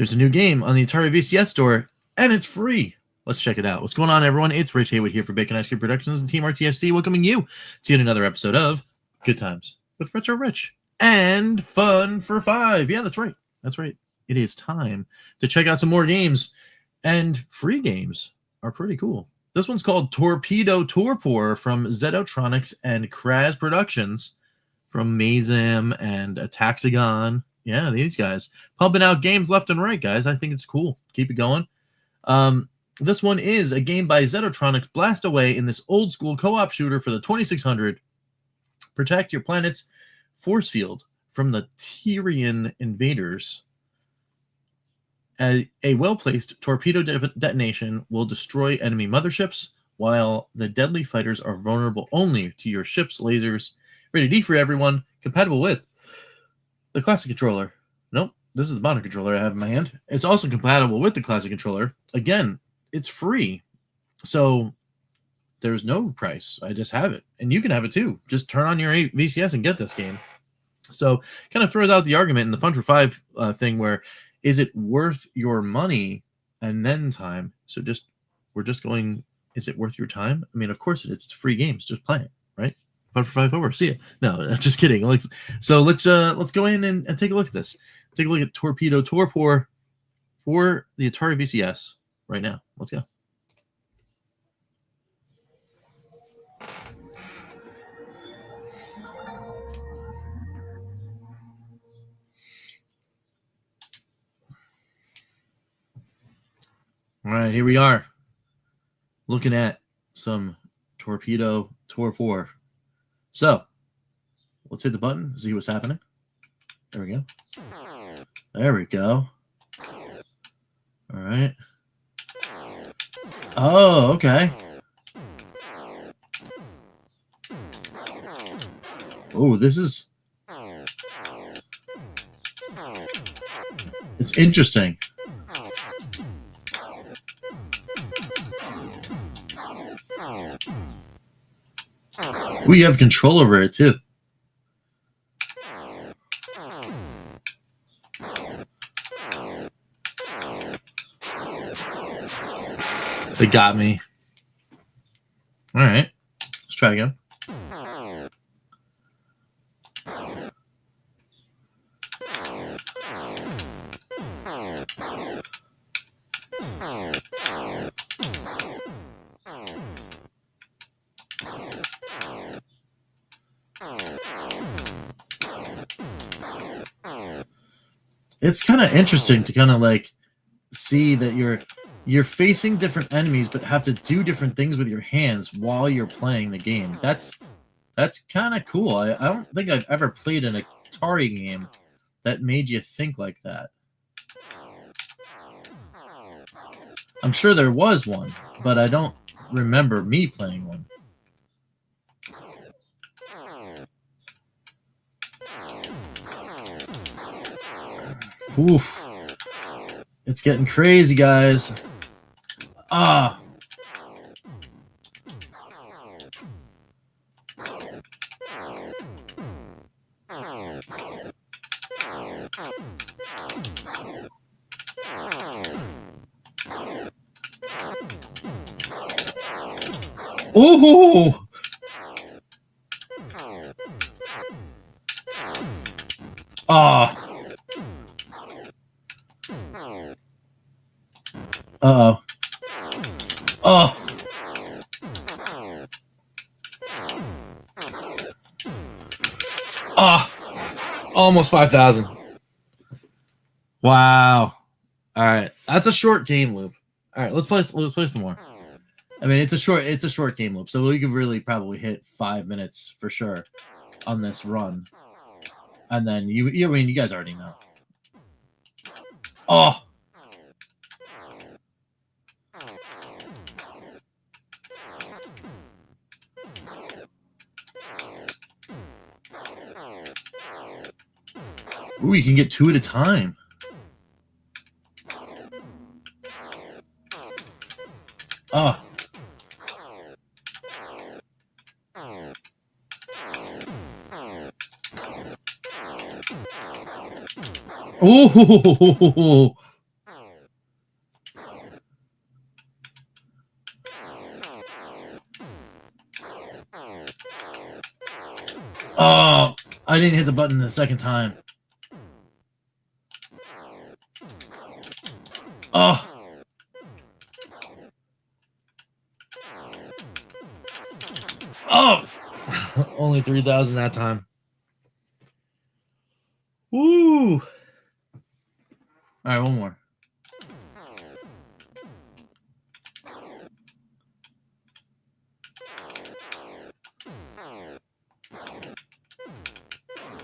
There's a new game on the Atari VCS Store, and it's free. Let's check it out. What's going on, everyone? It's Rich Haywood here for Bacon Ice Cream Productions and Team RTFC, welcoming you to yet another episode of Good Times with Retro Rich and Fun for Five. Yeah, that's right. That's right. It is time to check out some more games, and free games are pretty cool. This one's called Torpedo Torpor from Zetotronics and Kraz Productions from Mazam and Taxagon. Yeah, these guys pumping out games left and right, guys. I think it's cool. Keep it going. This one is a game by Zetotronics. Blast away in this old school co-op shooter for the 2600. Protect your planet's force field from the Tyrian invaders. A well-placed torpedo detonation will destroy enemy motherships, while the deadly fighters are vulnerable only to your ship's lasers. Rated E for everyone. Compatible with the classic controller. Nope, this is the modern controller I have in my hand. It's also compatible with the classic controller. Again, it's free, so there's no price. I just have it, and you can have it too. Just turn on your VCS and get this game. So kind of throws out the argument in the Fun for Five thing where, is it worth your money and then time? So we're just going, is it worth your time? I mean, of course it is. It's free games. Just play it, right? Fun for Five over. See ya. No, just kidding. Let's go in and take a look at this. Take a look at Torpedo Torpor for the Atari VCS right now. Let's go. All right, here we are, looking at some Torpedo Torpor. So, let's hit the button, see what's happening. There we go. There we go. All right. Oh, okay. Oh, this is... It's interesting. We have control over it too. They got me. All right, let's try again. It's kind of interesting to kind of like see that you're facing different enemies but have to do different things with your hands while you're playing the game. That's kind of cool. I don't think I've ever played an Atari game that made you think like that. I'm sure there was one, but I don't remember me playing one. Oof. It's getting crazy, guys. Ah. Ooh. Ah. Uh-oh. Oh. Ah. Almost 5,000. Wow. All right. That's a short game loop. All right, let's play some more. I mean, it's a short game loop, so we could really probably hit 5 minutes for sure on this run. And then you guys already know. Oh. Ooh, you can get 2 at a time. Oh. Ooh. Oh, I didn't hit the button the second time. Oh. Oh. Only 3,000 that time. Woo. All right, one more.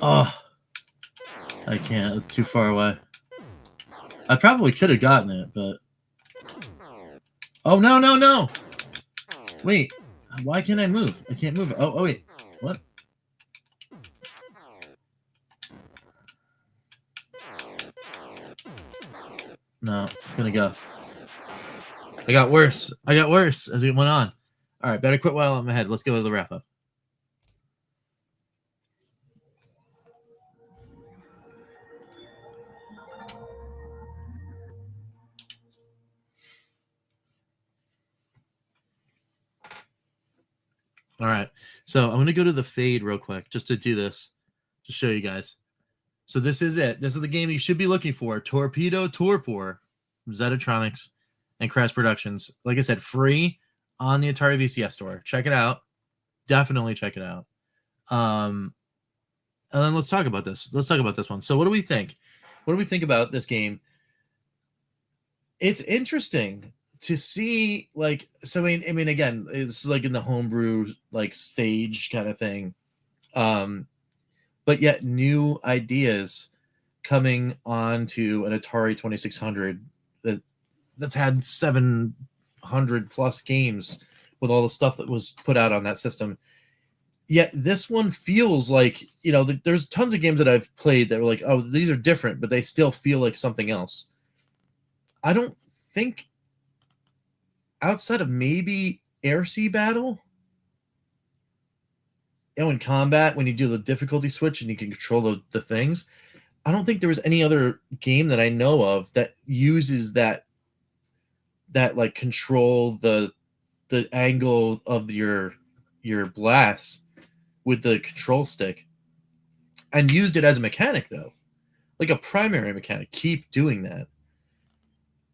Oh. I can't. It's too far away. I probably could have gotten it, but... Oh, no, no, no! Wait. Why can't I move? I can't move. Oh, wait. What? No, it's going to go. I got worse. I got worse as it went on. All right, better quit while I'm ahead. Let's go to the wrap-up. All right, so I'm going to go to the fade real quick just to do this, to show you guys. So this is it. This is the game you should be looking for. Torpedo Torpor, Zetatronics, and Crash Productions. Like I said, free on the Atari VCS Store. Check it out. Definitely check it out. And then let's talk about this. Let's talk about this one. So what do we think? What do we think about this game? It's interesting to see, like, so I mean, again, it's like in the homebrew like stage kind of thing. But yet new ideas coming onto an Atari 2600 that's had 700 plus games with all the stuff that was put out on that system. Yet this one feels like, you know, there's tons of games that I've played that were like, oh, these are different, but they still feel like something else. I don't think, outside of maybe Air Sea Battle, in combat, when you do the difficulty switch and you can control the things, I don't think there was any other game that I know of that uses that like control the angle of your blast with the control stick, and used it as a mechanic, though, like a primary mechanic. Keep doing that,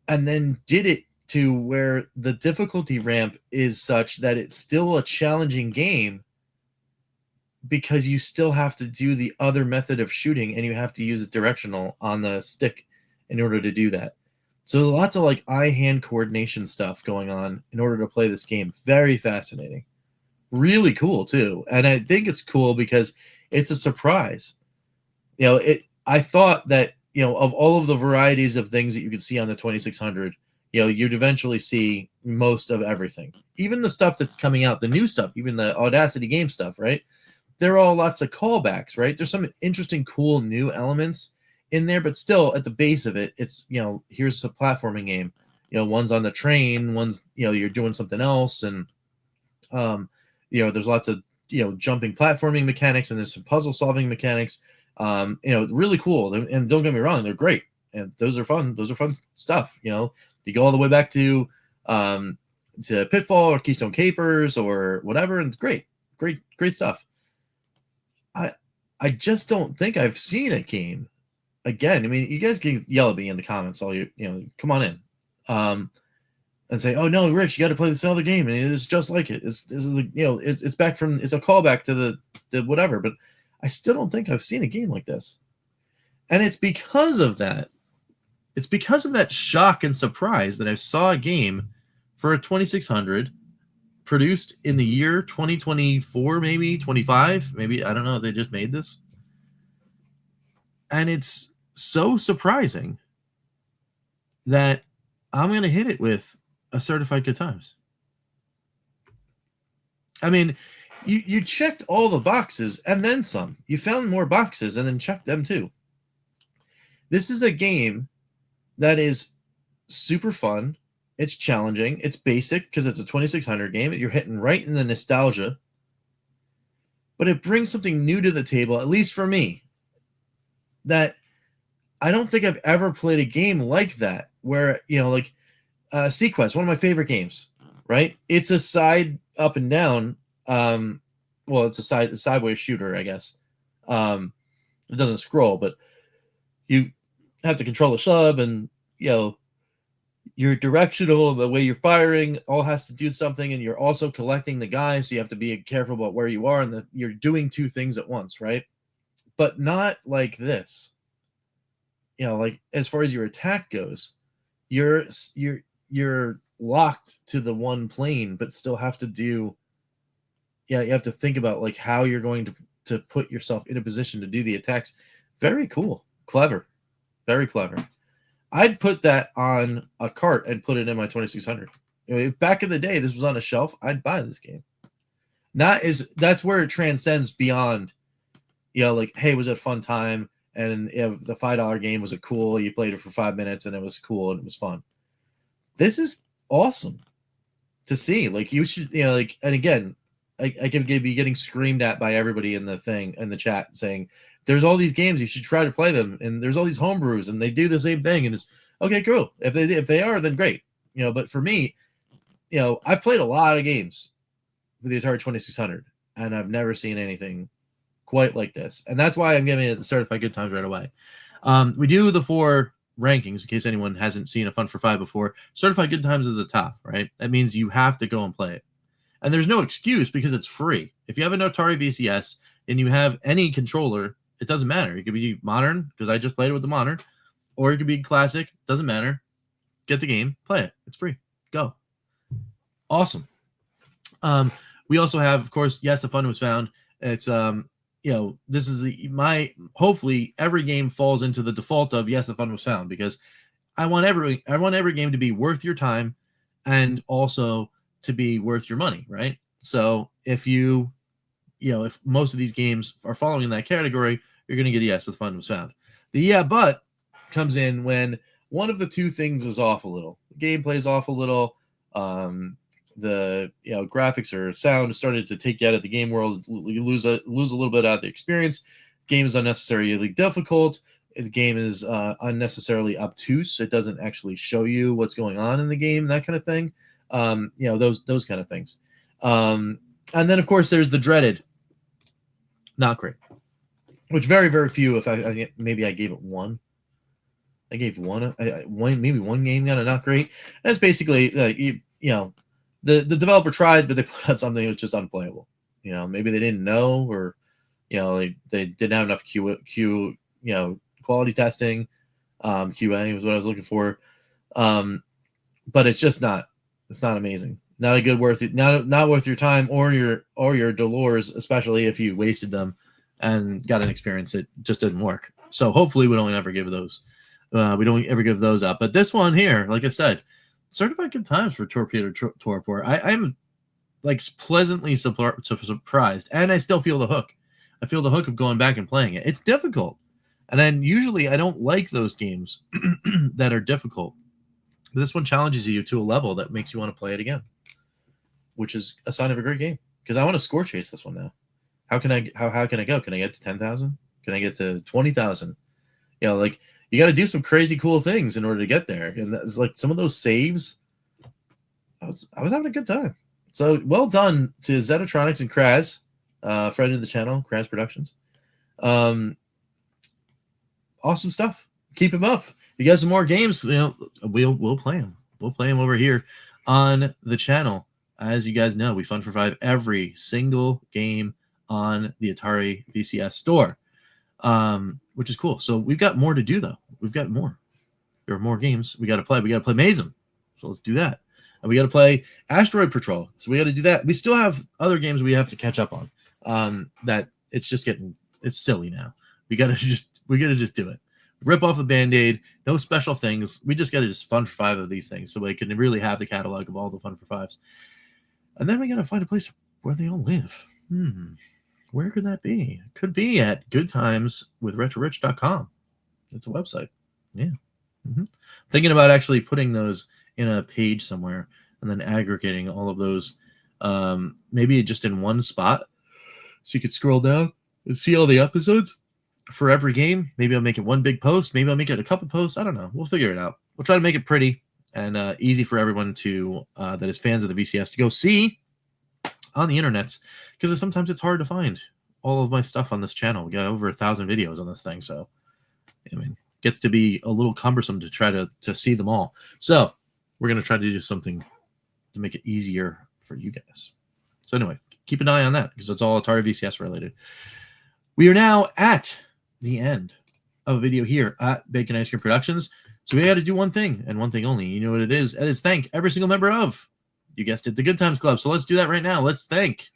and then did it to where the difficulty ramp is such that it's still a challenging game, because you still have to do the other method of shooting, and you have to use a directional on the stick in order to do that. So lots of like eye-hand coordination stuff going on in order to play this game. Very fascinating. Really cool too. And I think it's cool because it's a surprise. You know, I thought that, you know, of all of the varieties of things that you could see on the 2600, you know, you'd eventually see most of everything. Even the stuff that's coming out, the new stuff, even the Audacity game stuff, right? They're all lots of callbacks, right? There's some interesting, cool new elements in there, but still at the base of it, it's, you know, here's a platforming game. You know, one's on the train, one's, you know, you're doing something else. And, you know, there's lots of, you know, jumping platforming mechanics, and there's some puzzle solving mechanics. You know, really cool. And don't get me wrong, they're great. And those are fun. Those are fun stuff. You know, you go all the way back to Pitfall or Keystone Capers or whatever. And it's great, great stuff. I just don't think I've seen a game. Again, I mean, you guys can yell at me in the comments. All you know, come on in, and say, "Oh no, Rich, you got to play this other game, and it's just like it. This is the, you know, it's back from, it's a callback to the whatever." But I still don't think I've seen a game like this, and it's because of that. It's because of that shock and surprise that I saw a game for a 2600 produced in the year 2024, maybe 25, maybe, I don't know. They just made this. And it's so surprising that I'm going to hit it with a certified good times. I mean, you checked all the boxes and then some. You found more boxes and then checked them too. This is a game that is super fun. It's challenging. It's basic because it's a 2600 game. You're hitting right in the nostalgia. But it brings something new to the table, at least for me, that I don't think I've ever played a game like that, where, you know, like Sequest, one of my favorite games, right? It's a side up and down well, it's a sideways shooter, I guess. It doesn't scroll, but you have to control the sub, and you're directional. The way you're firing all has to do something, and you're also collecting the guys, so you have to be careful about where you are, and that you're doing two things at once, right? But not like this. Like as far as your attack goes, you're locked to the one plane, but still have to do. You have to think about like how you're going to put yourself in a position to do the attacks. Very cool, clever, very clever. I'd put that on a cart and put it in my 2600. If back in the day this was on a shelf, I'd buy this game. That's where it transcends beyond, like, hey, was it a fun time? And if the $5 game, was it cool? You played it for 5 minutes and it was cool and it was fun. This is awesome to see. Like, you should, like, and again, I could be getting screamed at by everybody in the chat saying, there's all these games, you should try to play them, and there's all these homebrews and they do the same thing, and it's okay, cool. If they are, then great. But for me, I've played a lot of games with the Atari 2600, and I've never seen anything quite like this. And that's why I'm giving it the certified good times right away. We do the 4 rankings in case anyone hasn't seen a Fun for 5 before. Certified good times is the top, right? That means you have to go and play it. And there's no excuse because it's free. If you have an Atari VCS and you have any controller, it doesn't matter. It could be modern, because I just played it with the modern, or it could be classic. Doesn't matter. Get the game, play it. It's free. Go. Awesome. We also have, of course, yes, the fun was found. It's this is hopefully every game falls into the default of yes, the fun was found, because I want every game to be worth your time and also to be worth your money, right? So if if most of these games are falling in that category, you're going to get yes, the fun was found. The yeah, but comes in when one of the two things is off a little. The gameplay is off a little. The graphics or sound started to take you out of the game world. You lose a little bit out of the experience. Game is unnecessarily difficult. The game is unnecessarily obtuse. It doesn't actually show you what's going on in the game. That kind of thing. Those kind of things. And then of course there's the dreaded not great, which very, very few. If maybe I gave it one. I gave maybe one game got a not great. And it's basically the developer tried, but they put out something that was just unplayable. Maybe they didn't know, or they didn't have enough quality testing. QA was what I was looking for. But it's just not. It's not amazing. Not a good not worth your time or your dollars, especially if you wasted them and got an experience that just didn't work. So hopefully we don't ever give those. We don't ever give those up. But this one here, like I said, certified good times for Torpedo Torpor. I'm like pleasantly surprised, and I still feel the hook. I feel the hook of going back and playing it. It's difficult, and then usually I don't like those games that are difficult. But this one challenges you to a level that makes you want to play it again, which is a sign of a great game. Because I want to score chase this one now. How can I go? Can I get to 10,000? Can I get to 20,000? Like, you got to do some crazy cool things in order to get there. And that's like some of those saves. I was having a good time. So well done to Zetatronics and Kraz, friend of the channel, Kraz Productions. Awesome stuff. Keep them up. If you guys have more games, we'll play them. We'll play them over here on the channel. As you guys know, we Fun for 5 every single game on the Atari VCS Store, which is cool. So we've got more to do, though. We've got more. There are more games we got to play. We got to play Mazem. So let's do that. And we got to play Asteroid Patrol. So we got to do that. We still have other games we have to catch up on. That it's silly now. We got to just do it. Rip off the Band-Aid. No special things. We just got to just Fun for 5 of these things so we can really have the catalog of all the Fun for 5s. And then we got to find a place where they all live. Where could that be? It could be at goodtimeswithretrorich.com. It's a website. Yeah. Thinking about actually putting those in a page somewhere and then aggregating all of those, maybe just in one spot, so you could scroll down and see all the episodes for every game. Maybe I'll make it one big post. Maybe I'll make it a couple posts. I don't know. We'll figure it out. We'll try to make it pretty and easy for everyone to that is fans of the VCS to go see. on the internets, because sometimes it's hard to find all of my stuff on this channel. We got over 1,000 videos on this thing, so I mean, gets to be a little cumbersome to try to see them all. So we're going to try to do something to make it easier for you guys. So anyway, keep an eye on that, because it's all Atari VCS related. We are now at the end of a video here at Bacon Ice Cream Productions. So we got to do one thing, and one thing only. You know what it is? It is thank every single member of, you guessed it, the Good Times Club. So let's do that right now. Let's thank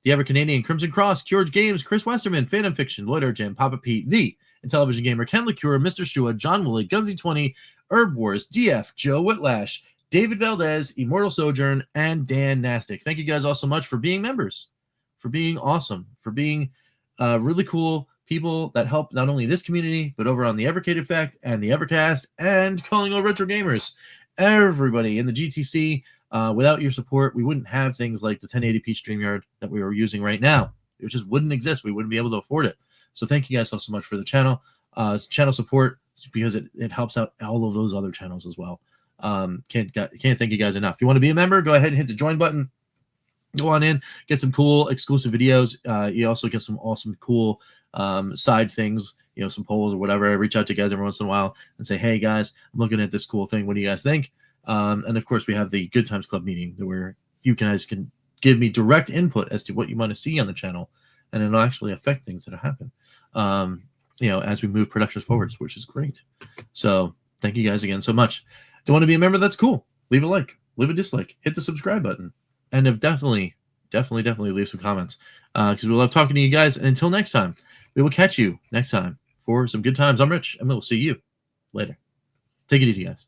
the EverCanadian, Crimson Cross, Cured Games, Chris Westerman, Phantom Fiction, Lloyd Urchin, Papa Pete, the Intellivision Gamer, Ken LaCure, Mr. Shua, John Woolley, Gunsy20, Herb Wars, DF, Joe Whitlash, David Valdez, Immortal Sojourn, and Dan Nastic. Thank you guys all so much for being members, for being awesome, for being really cool people that help not only this community, but over on the Evercade Effect and the Evercast and Calling All Retro Gamers. Everybody in the GTC, without your support, we wouldn't have things like the 1080p StreamYard that we are using right now. It just wouldn't exist. We wouldn't be able to afford it. So thank you guys so much for the channel support, because it helps out all of those other channels as well. Can't thank you guys enough. If you want to be a member, go ahead and hit the join button. Go on in, get some cool exclusive videos. You also get some awesome, cool side things, you know, some polls or whatever. I reach out to you guys every once in a while and say, hey guys, I'm looking at this cool thing. What do you guys think? And of course, we have the Good Times Club meeting where you guys can give me direct input as to what you want to see on the channel, and it'll actually affect things that happen, you know, as we move productions forwards, which is great. So thank you guys again so much. Do you want to be a member? That's cool. Leave a like, leave a dislike, hit the subscribe button, and definitely leave some comments, because we love talking to you guys. And until next time, we will catch you next time for some good times. I'm Rich, and we'll see you later. Take it easy, guys.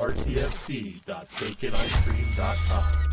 RTSC.baconicecream.com